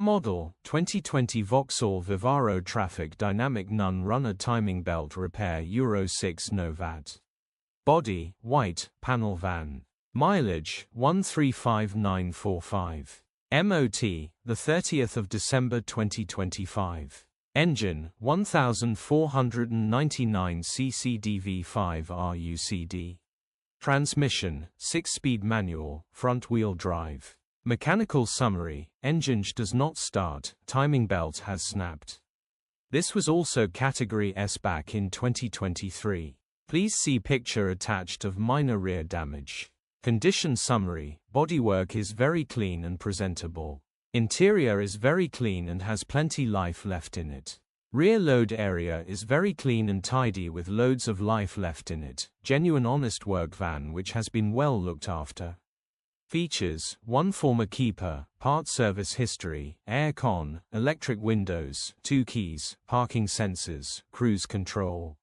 model, 2020 Vauxhall Vivaro Trafic Dynamic Non-Runner Timing Belt Repair Euro 6 No Vat. Body, white, panel van. Mileage, 135945. MOT, the 30th of December 2025. Engine, 1499 cc DV5 RUCD. Transmission, 6-speed manual, front-wheel drive. Mechanical summary, Enginge does not start, timing belt has snapped. This was also Category S back in 2023. Please see picture attached of minor rear damage. Condition summary, bodywork is very clean and presentable. Interior is very clean and has plenty life left in it. Rear load area is very clean and tidy with loads of life left in it. Genuine honest work van which has been well looked after. Features, 1 former keeper, part service history, air con, electric windows, 2 keys, parking sensors, cruise control.